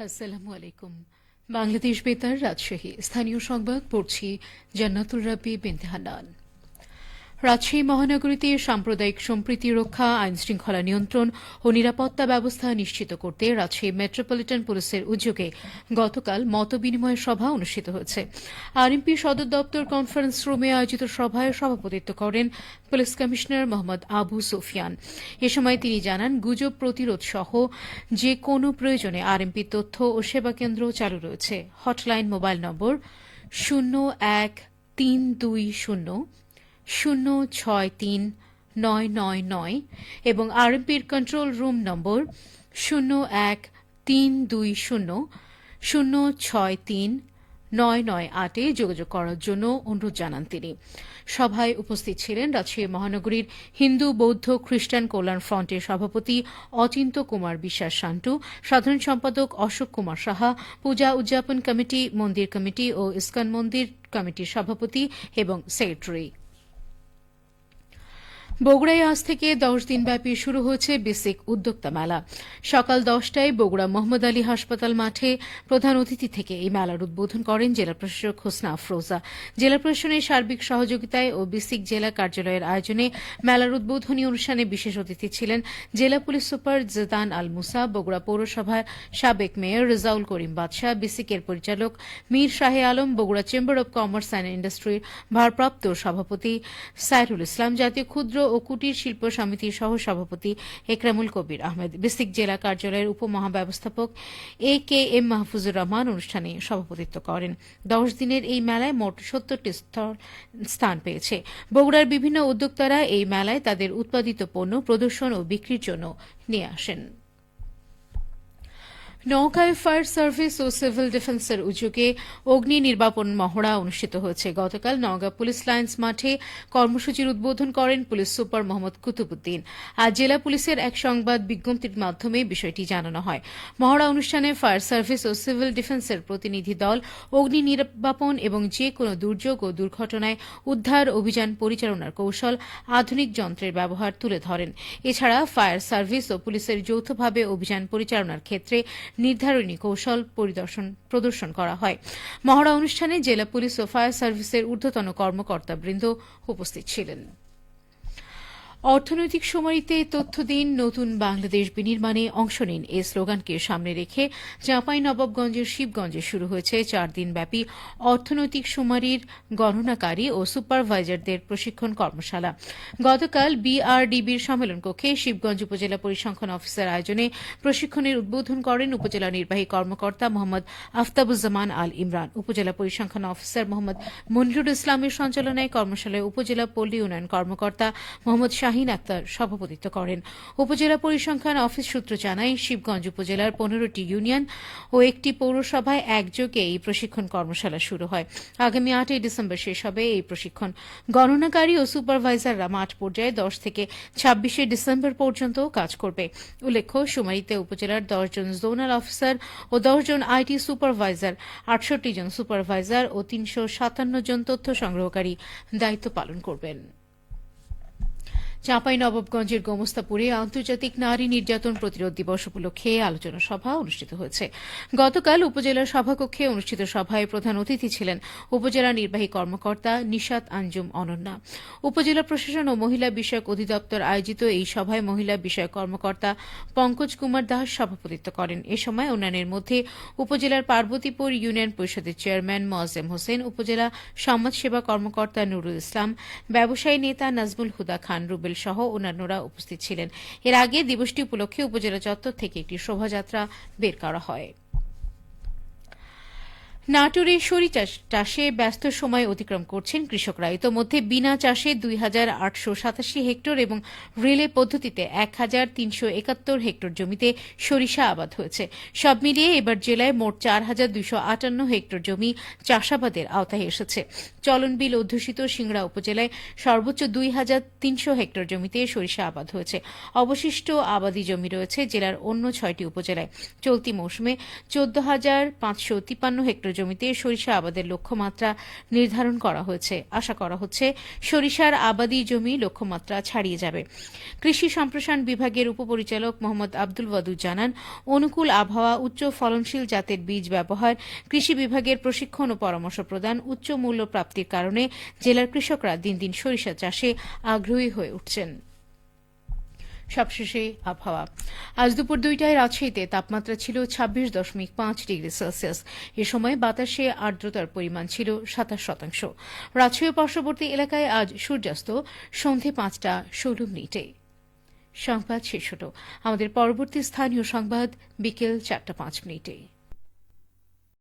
আসসালামু আলাইকুম। বাংলাদেশ বেতার রাজশাহী স্থানীয় সংবাদ পড়ছি জান্নাতুল রাব্বি বিনতে হান্নান। রাজশাহী মহানগরীতে সাম্প্রদায়িক সম্প্রীতি রক্ষা, আইনশৃঙ্খলা নিয়ন্ত্রণ ও নিরাপত্তা ব্যবস্থা নিশ্চিত করতে রাজশাহী মেট্রোপলিটন পুলিশের উদ্যোগে গতকাল মতবিনিময় সভা অনুষ্ঠিত হয়েছে। আরএমপি সদর দপ্তর কনফারেন্স রুমে আয়োজিত সভায় সভাপতিত্ব করেন পুলিশ কমিশনার মোহাম্মদ আবু সুফিয়ান। এ সময় তিনি জানান, গুজব প্রতিরোধ সহ যে কোনো প্রয়োজনে আরএমপি তথ্য ও সেবা কেন্দ্র চালু রয়েছে। হটলাইন মোবাইল নম্বর 0132006999 এবং আরএমপির কন্ট্রোল রুম নম্বর 013200639998 যোগাযোগ করার জন্য অনুরোধ জানান তিনি। সভায় উপস্থিত ছিলেন রাজশাহী মহানগরীর হিন্দু বৌদ্ধ খ্রিস্টান কল্যাণ ফ্রন্টের সভাপতি অচিন্ত কুমার বিশ্বাস শান্টু, সাধারণ সম্পাদক অশোক কুমার সাহা, পূজা উদযাপন কমিটি, মন্দির কমিটি ও ইস্কন মন্দির কমিটির সভাপতি এবং সেক্রেটারি। বগুড়ায় আজ থেকে 10 দিনব্যাপী শুরু হয়েছে বেসিক উদ্যোক্তা মেলা। সকাল 10টায় বগুড়া মোহাম্মদ আলী হাসপাতাল মাঠে প্রধান অতিথি থেকে এই মেলার উদ্বোধন করেন জেলা প্রশাসক হোসনা আফরোজা। জেলা প্রশাসনের সার্বিক সহযোগিতায় ও বেসিক জেলা কার্যালয়ের আয়োজনে মেলার উদ্বোধনী অনুষ্ঠানে বিশেষ অতিথি ছিলেন জেলা পুলিশ সুপার জিদান আল মুসা, বগুড়া পৌরসভার সাবেক মেয়র রেজাউল করিম বাদশাহ, বেসিকের পরিচালক মীর শাহে Alam, Bogura chamber of commerce and ইন্ডাস্ট্রির ভারপ্রাপ্ত সভাপতি সাইরুল ইসলাম, জাতীয় ক্ষুদ্র ও কুটির শিল্প সমিতির সহ সভাপতি একরামুল কবির আহমেদ, বেসিক জেলা কার্যালয়ের উপমহাব্যবস্থাপক এ কে এম মাহফুজুর রহমান অনুষ্ঠানে সভাপতিত্ব করেন। 10 দিনের এই মেলায় মোট 70টি স্থান পেয়েছে। বগুড়ার বিভিন্ন উদ্যোক্তারা এই মেলায় তাদের উৎপাদিত পণ্য প্রদর্শন ও বিক্রির জন্য নিয়ে আসেন। নওগাঁয় ফায়ার সার্ভিস ও সিভিল ডিফেন্সের উদ্যোগে অগ্নি নির্বাপন মহড়া অনুষ্ঠিত হয়েছে। গতকাল নওগাঁ পুলিশ লাইন্স মাঠে কর্মসূচির উদ্বোধন করেন পুলিশ সুপার মোহাম্মদ কুতুবুদ্দিন। আজ জেলা পুলিশের এক সংবাদ বিজ্ঞপ্তির মাধ্যমে বিষয়টি জানানো হয়। মহড়া অনুষ্ঠানে ফায়ার সার্ভিস ও সিভিল ডিফেন্সের প্রতিনিধি দল অগ্নি নির্বাপন এবং যে কোনো দুর্যোগ ও দুর্ঘটনায় উদ্ধার অভিযান পরিচালনার কৌশল, আধুনিক যন্ত্রের ব্যবহার তুলে ধরেন। এছাড়া ফায়ার সার্ভিস ও পুলিশের যৌথভাবে অভিযান পরিচালনার ক্ষেত্রে নির্ধারণী কৌশল প্রদর্শন করা হয়। মহড়া অনুষ্ঠানে জেলা পুলিশ ও ফায়ার সার্ভিসের ঊর্ধ্বতন কর্মকর্তাবৃন্দ উপস্থিত ছিলেন। অর্থনৈতিক শুমারিতে তথ্য দিন, নতুন বাংলাদেশ বিনির্মাণে অংশ নিন এই স্লোগানকে সামনে রেখে চাঁপাইনবাবগঞ্জের শিবগঞ্জে শুরু হয়েছে 4 দিনব্যাপী অর্থনৈতিক শুমারির গণনাকারী ও সুপারভাইজারদের প্রশিক্ষণ কর্মশালা। গতকাল বিআরডিবির সম্মেলন কক্ষে শিবগঞ্জ উপজেলা পরিসংখ্যান অফিসের আয়োজনে প্রশিক্ষণের উদ্বোধন করেন উপজেলা নির্বাহী কর্মকর্তা মোহাম্মদ আফতাবুজ্জামান আল ইমরান। উপজেলা পরিসংখ্যান অফিসার মোহাম্মদ মনিরুল ইসলামের সঞ্চালনায় কর্মশালায় উপজেলা পল্লী উন্নয়ন কর্মকর্তা মোহাম্মদ শাহিন আক্তার সভাপতিত্ব করেন। উপজেলা পরিসংখ্যান অফিস সূত্র জানায়, শিবগঞ্জ উপজেলার 15টি ইউনিয়ন ও একটি পৌরসভায় একযোগে এই প্রশিক্ষণ কর্মশালা শুরু হয়। আগামী 8 ডিসেম্বর শেষ হবে এই প্রশিক্ষণ। গণনাকারী ও সুপারভাইজাররা মাঠ পর্যায়ে 10 থেকে 26 ডিসেম্বর পর্যন্ত কাজ করবে। উল্লেখ্য, শুমারিতে উপজেলার 10 জন জোনাল অফিসার ও 10 জন আইটি সুপারভাইজার, 68 জন সুপারভাইজার ও 357 জন তথ্য সংগ্রহকারী দায়িত্ব পালন করবেন। চাঁপাইনবাবগঞ্জের গোমস্তাপুরে আন্তর্জাতিক নারী নির্যাতন প্রতিরোধ দিবস উপলক্ষে আলোচনা সভা অনুষ্ঠিত হয়েছে। গতকাল উপজেলার সভাকক্ষে অনুষ্ঠিত সভায় প্রধান অতিথি ছিলেন উপজেলা নির্বাহী কর্মকর্তা নিশাত আঞ্জুম অনন্যা। উপজেলা প্রশাসন ও মহিলা বিষয়ক অধিদপ্তর আয়োজিত এই সভায় মহিলা বিষয়ক কর্মকর্তা পঙ্কজ কুমার দাস সভাপতিত্ব করেন। এ সময় অন্যান্যের মধ্যে উপজেলার পার্বতীপুর ইউনিয়ন পরিষদের চেয়ারম্যান মোয়াজ্জেম হোসেন, উপজেলা সমাজসেবা কর্মকর্তা নুরুল ইসলাম, ব্যবসায়ী নেতা নাজমুল হুদা খান রুবেল সহ অন্যান্যরা উপস্থিত ছিলেন। এর আগে দিবসটি উপলক্ষে উপজেলা চত্বর থেকে একটি শোভাযাত্রা বের করা হয়। নাটোরে সরিষা চাষে ব্যস্ত সময় অতিক্রম করছেন কৃষকরা। ইতোমধ্যে বিনা চাষে 2,887 হেক্টর এবং রিলে পদ্ধতিতে 1,371 হেক্টর জমিতে সরিষা আবাদ হয়েছে। সব মিলিয়ে এবার জেলায় মোট 4,258 হেক্টর জমি চাষাবাদের আওতায় এসেছে। চলনবিল অধ্যুষিত সিংড়া উপজেলায় সর্বোচ্চ 2,300 হেক্টর জমিতে সরিষা আবাদ হয়েছে। অবশিষ্ট আবাদি জমি রয়েছে জেলার অন্য 6টি উপজেলায়। চলতি মৌসুমে 14,553 হেক্টর জমিতে সরিষা আবাদের লক্ষ্যমাত্রা নির্ধারণ করা হয়েছে। আশা করা হচ্ছে সরিষার আবাদি জমি লক্ষ্যমাত্রা ছাড়িয়ে যাবে। কৃষি সম্প্রসারণ বিভাগের উপপরিচালক মোহাম্মদ আব্দুল ওয়াদুদ জানান, অনুকূল আবহাওয়া, উচ্চ ফলনশীল জাতের বীজ ব্যবহার, কৃষি বিভাগের প্রশিক্ষণ ও পরামর্শ প্রদান, উচ্চ মূল্য প্রাপ্তির কারণে জেলার কৃষকরা দিন দিন সরিষা চাষে আগ্রহী হয়ে উঠছেন। সবশেষে আবহাওয়া। আজ দুপুর 2টায় রাজশাহীতে তাপমাত্রা ছিল 26.5 ডিগ্রি সেলসিয়াস। এ সময় বাতাসে আর্দ্রতার পরিমাণ ছিল 27%। রাজশাহী পার্শ্ববর্তী এলাকায় আজ সূর্যাস্ত সন্ধে 5:16। সংবাদ শেষ হলো। আমাদের পরবর্তী স্থানীয় সংবাদ বিকেল 4:05।